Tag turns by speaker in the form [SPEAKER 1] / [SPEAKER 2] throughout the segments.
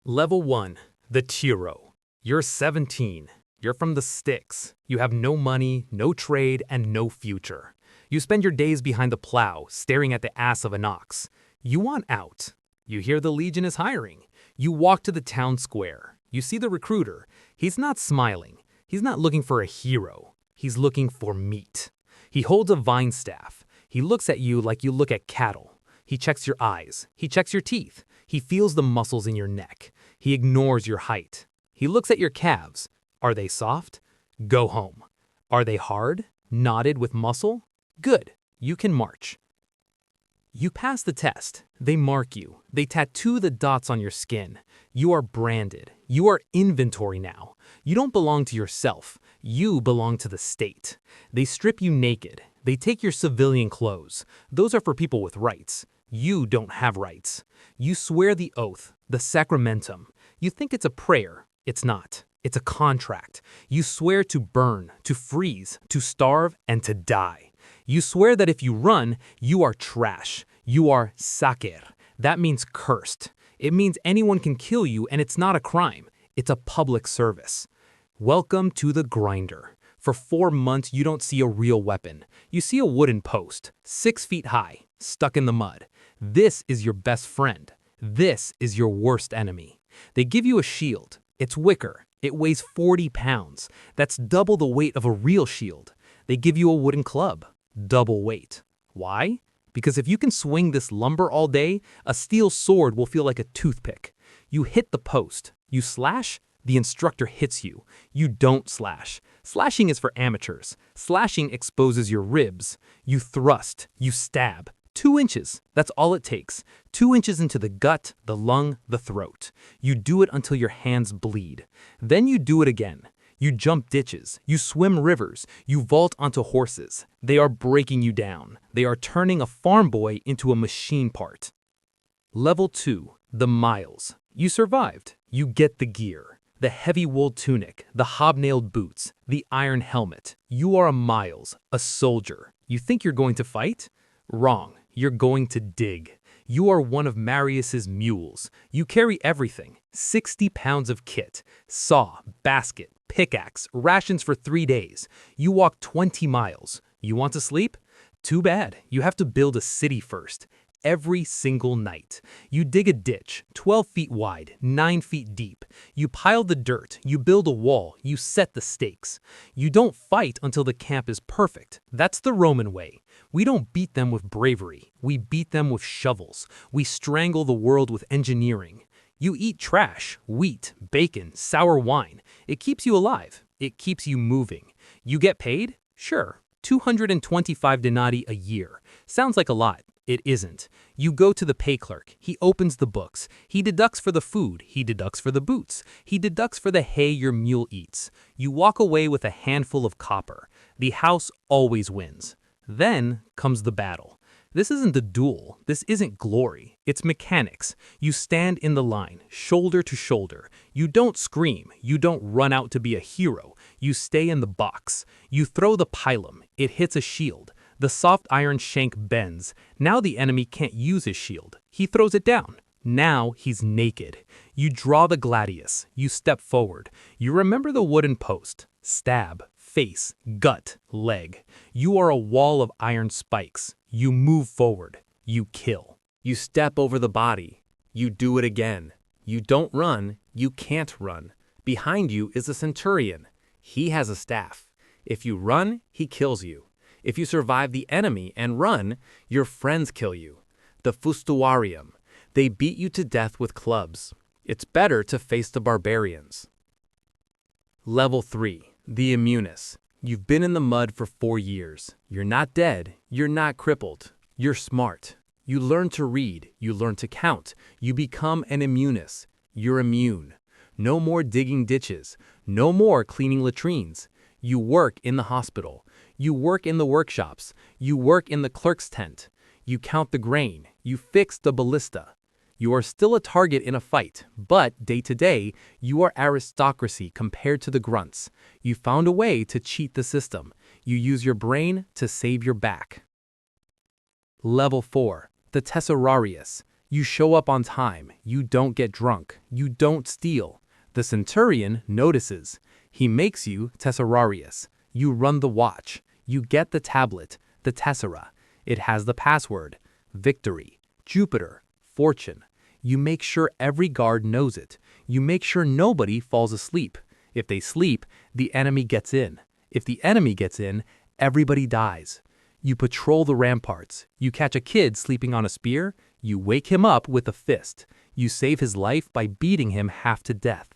[SPEAKER 1] Level 1, the Tiro. You're 17. You're from the sticks. You have no money, no trade, and no future. You spend your days behind the plow, staring at the ass of an ox. You want out. You hear the Legion is hiring. You walk to the town square. You see the recruiter. He's not smiling. He's not looking for a hero. He's looking for meat. He holds a vine staff. He looks at you like you look at cattle. He checks your eyes. He checks your teeth. He feels the muscles in your neck. He ignores your height. He looks at your calves. Are they soft? Go home. Are they hard? Knotted with muscle? Good. You can march. You pass the test. They mark you. They tattoo the dots on your skin. You are branded. You are inventory now. You don't belong to yourself. You belong to the state. They strip you naked. They take your civilian clothes. Those are for people with rights. You don't have rights. You swear the oath, the sacramentum. You think it's a prayer. It's not. It's a contract. You swear to burn, to freeze, to starve, and to die. You swear that if you run, you are trash. You are saker. That means cursed. It means anyone can kill you, and it's not a crime. It's a public service. Welcome to the grinder. For 4 months, you don't see a real weapon. You see a wooden post, 6 feet high, stuck in the mud. This is your best friend. This is your worst enemy. They give you a shield. It's wicker. It weighs 40 pounds. That's double the weight of a real shield. They give you a wooden club. Double weight. Why? Because if you can swing this lumber all day, a steel sword will feel like a toothpick. You hit the post. You slash, the instructor hits you. You don't slash. Slashing is for amateurs. Slashing exposes your ribs. You thrust. You stab. 2 inches. That's all it takes. 2 inches into the gut, the lung, the throat. You do it until your hands bleed. Then you do it again. You jump ditches. You swim rivers. You vault onto horses. They are breaking you down. They are turning a farm boy into a machine part. Level 2, the miles. You survived. You get the gear. The heavy wool tunic, the hobnailed boots, the iron helmet. You are a miles, a soldier. You think you're going to fight? Wrong. You're going to dig. You are one of Marius's mules. You carry everything. 60 pounds of kit, saw, basket, pickaxe, rations for 3 days. You walk 20 miles. You want to sleep? Too bad. You have to build a city first. Every single night. You dig a ditch, 12 feet wide, 9 feet deep. You pile the dirt, you build a wall, you set the stakes. You don't fight until the camp is perfect. That's the Roman way. We don't beat them with bravery. We beat them with shovels. We strangle the world with engineering. You eat trash, wheat, bacon, sour wine. It keeps you alive. It keeps you moving. You get paid? Sure. 225 denarii a year. Sounds like a lot. It isn't. You go to the pay clerk. He opens the books. He deducts for the food. He deducts for the boots. He deducts for the hay your mule eats. You walk away with a handful of copper. The house always wins. Then comes the battle. This isn't a duel. This isn't glory. It's mechanics. You stand in the line, shoulder to shoulder. You don't scream. You don't run out to be a hero. You stay in the box. You throw the pilum. It hits a shield. The soft iron shank bends. Now the enemy can't use his shield. He throws it down. Now he's naked. You draw the Gladius. You step forward. You remember the wooden post. Stab, face, gut, leg. You are a wall of iron spikes. You move forward. You kill. You step over the body. You do it again. You don't run. You can't run. Behind you is a Centurion. He has a staff. If you run, he kills you. If you survive the enemy and run, your friends kill you. The fustuarium. They beat you to death with clubs. It's better to face the barbarians. Level 3, the immunis. You've been in the mud for 4 years. You're not dead. You're not crippled. You're smart. You learn to read. You learn to count. You become an immunis. You're immune. No more digging ditches. No more cleaning latrines. You work in the hospital. You work in the workshops. You work in the clerk's tent. You count the grain. You fix the ballista. You are still a target in a fight, but day to day, you are aristocracy compared to the grunts. You found a way to cheat the system. You use your brain to save your back. Level 4, the Tesserarius. You show up on time, you don't get drunk, you don't steal. The Centurion notices. He makes you tesserarius. You run the watch. You get the tablet, the tessera. It has the password, victory, Jupiter, fortune. You make sure every guard knows it. You make sure nobody falls asleep. If they sleep, the enemy gets in. If the enemy gets in, everybody dies. You patrol the ramparts. You catch a kid sleeping on a spear. You wake him up with a fist. You save his life by beating him half to death.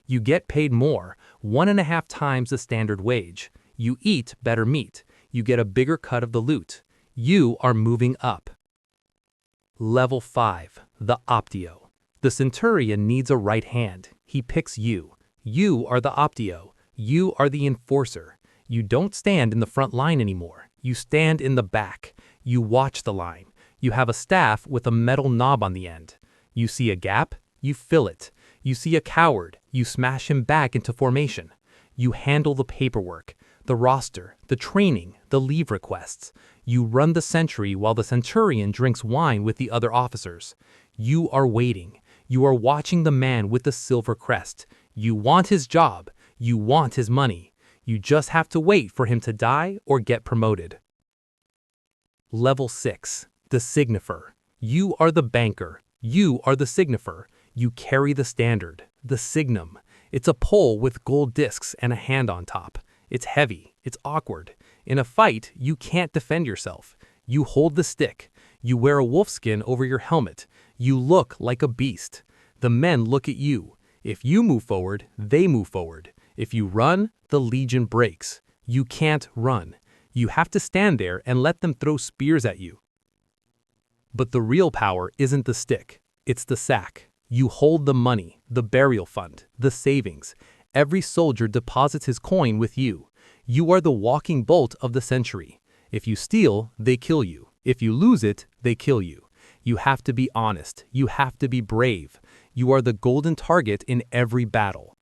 [SPEAKER 1] You get paid more, 1.5 times the standard wage. You eat better meat. You get a bigger cut of the loot. You are moving up. Level 5, the Optio. The Centurion needs a right hand. He picks you. You are the Optio. You are the enforcer. You don't stand in the front line anymore. You stand in the back. You watch the line. You have a staff with a metal knob on the end. You see a gap, you fill it. You see a coward, you smash him back into formation. You handle the paperwork, the roster, the training, the leave requests. You run the sentry while the Centurion drinks wine with the other officers. You are waiting. You are watching the man with the silver crest. You want his job. You want his money. You just have to wait for him to die or get promoted. Level 6, the Signifer. You are the banker. You are the Signifer. You carry the standard, the signum. It's a pole with gold discs and a hand on top. It's heavy. It's awkward. In a fight, you can't defend yourself. You hold the stick. You wear a wolfskin over your helmet. You look like a beast. The men look at you. If you move forward, they move forward. If you run, the legion breaks. You can't run. You have to stand there and let them throw spears at you. But the real power isn't the stick. It's the sack. You hold the money, the burial fund, the savings. Every soldier deposits his coin with you. You are the walking bolt of the century. If you steal, they kill you. If you lose it, they kill you. You have to be honest. You have to be brave. You are the golden target in every battle.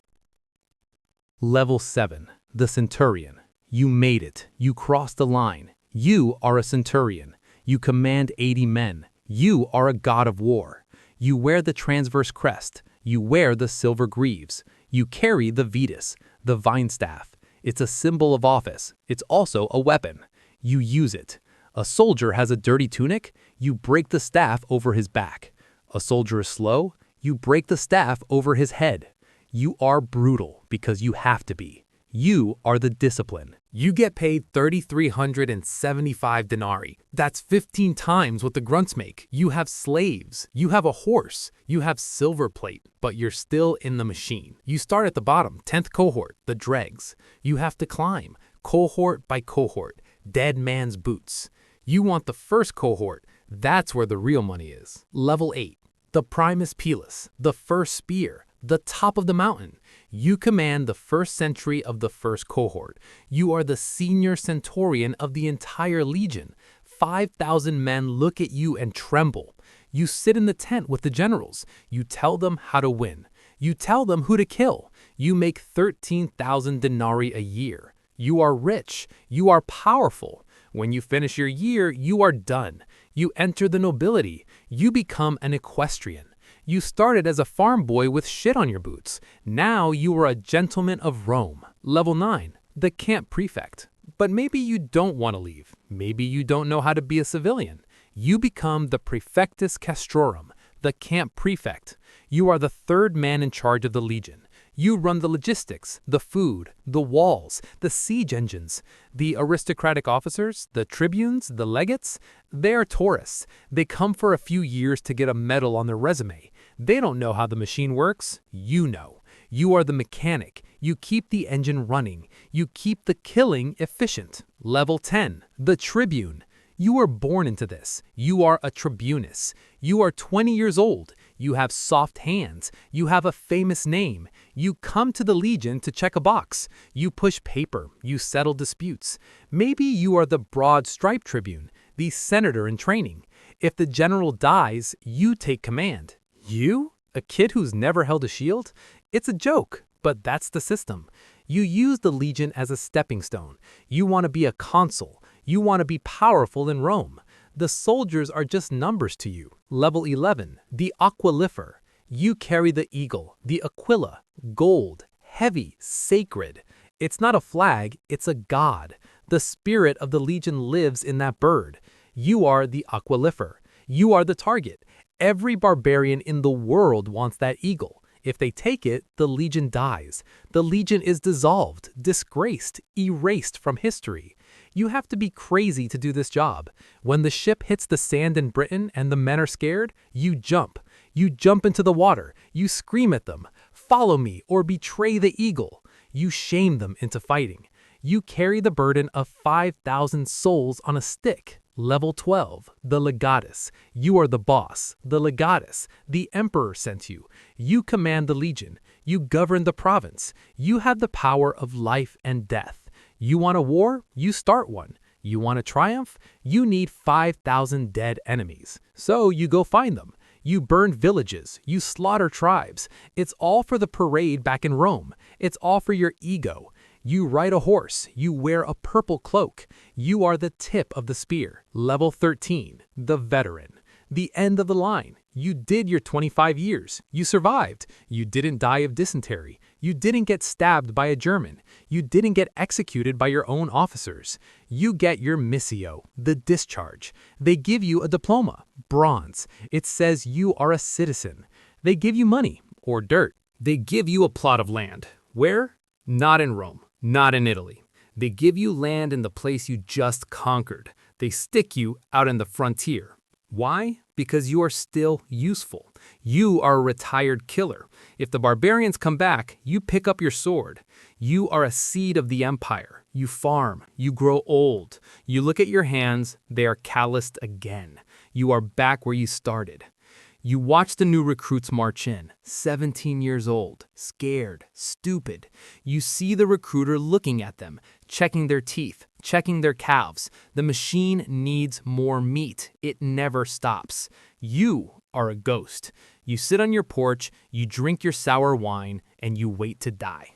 [SPEAKER 1] Level 7, the Centurion. You made it. You crossed the line. You are a Centurion. You command 80 men. You are a god of war. You wear the transverse crest. You wear the silver greaves. You carry the Vetus, the vine staff. It's a symbol of office. It's also a weapon. You use it. A soldier has a dirty tunic. You break the staff over his back. A soldier is slow. You break the staff over his head. You are brutal because you have to be. You are the discipline. You get paid 3,375 denarii. That's 15 times what the grunts make. You have slaves. You have a horse. You have silver plate, but you're still in the machine. You start at the bottom, 10th cohort, the dregs. You have to climb, cohort by cohort, dead man's boots. You want the first cohort. That's where the real money is. Level 8, the Primus Pilus, the first spear, the top of the mountain. You command the first sentry of the first cohort. You are the senior Centurion of the entire legion. 5,000 men look at you and tremble. You sit in the tent with the generals. You tell them how to win. You tell them who to kill. You make 13,000 denarii a year. You are rich. You are powerful. When you finish your year, you are done. You enter the nobility. You become an equestrian. You started as a farm boy with shit on your boots. Now you are a gentleman of Rome. Level 9, the camp prefect. But maybe you don't want to leave. Maybe you don't know how to be a civilian. You become the Praefectus Castrorum, the camp prefect. You are the third man in charge of the legion. You run the logistics, the food, the walls, the siege engines. The aristocratic officers, the tribunes, the legates, they are tourists. They come for a few years to get a medal on their resume. They don't know how the machine works. You know. You are the mechanic. You keep the engine running. You keep the killing efficient. Level 10, the tribune. You were born into this. You are a tribunus. You are 20 years old. You have soft hands. You have a famous name. You come to the Legion to check a box. You push paper. You settle disputes. Maybe you are the broad stripe tribune, the senator in training. If the general dies, you take command. You? A kid who's never held a shield? It's a joke, but that's the system. You use the Legion as a stepping stone. You want to be a consul. You want to be powerful in Rome. The soldiers are just numbers to you. Level 11, the Aquilifer. You carry the eagle, the Aquila, gold, heavy, sacred. It's not a flag, it's a god. The spirit of the legion lives in that bird. You are the Aquilifer. You are the target. Every barbarian in the world wants that eagle. If they take it, the legion dies. The legion is dissolved, disgraced, erased from history. You have to be crazy to do this job. When the ship hits the sand in Britain and the men are scared, you jump. You jump into the water. You scream at them, "Follow me or betray the eagle." You shame them into fighting. You carry the burden of 5,000 souls on a stick. Level 12, the Legatus. You are the boss, the Legatus. The emperor sent you. You command the legion. You govern the province. You have the power of life and death. You want a war? You start one. You want a triumph? You need 5,000 dead enemies. So you go find them. You burn villages. You slaughter tribes. It's all for the parade back in Rome. It's all for your ego. You ride a horse. You wear a purple cloak. You are the tip of the spear. Level 13, the veteran. The end of the line. You did your 25 years. You survived. You didn't die of dysentery. You didn't get stabbed by a German. You didn't get executed by your own officers. You get your missio, the discharge. They give you a diploma, bronze. It says you are a citizen. They give you money, or dirt. They give you a plot of land. Where? Not in Rome. Not in Italy. They give you land in the place you just conquered. They stick you out in the frontier. Why? Because you are still useful. You are a retired killer. If the barbarians come back, you pick up your sword. You are a seed of the empire. You farm. You grow old. You look at your hands, they are calloused again. You are back where you started. You watch the new recruits march in, 17 years old, scared, stupid. You see the recruiter looking at them, checking their teeth, checking their calves. The machine needs more meat. It never stops. You are a ghost. You sit on your porch, you drink your sour wine, and you wait to die.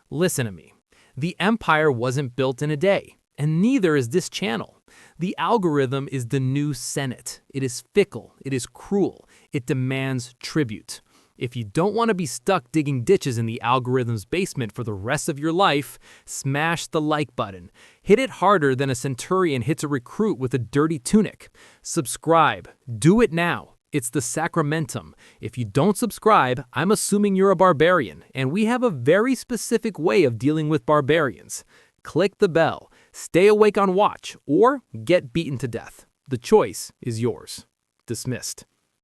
[SPEAKER 1] Listen to me. The empire wasn't built in a day, and neither is this channel. The algorithm is the new Senate. It is fickle. It is cruel. It demands tribute. If you don't want to be stuck digging ditches in the algorithm's basement for the rest of your life, smash the like button. Hit it harder than a Centurion hits a recruit with a dirty tunic. Subscribe. Do it now. It's the sacramentum. If you don't subscribe, I'm assuming you're a barbarian, and we have a very specific way of dealing with barbarians. Click the bell. Stay awake on watch, or get beaten to death. The choice is yours. Dismissed.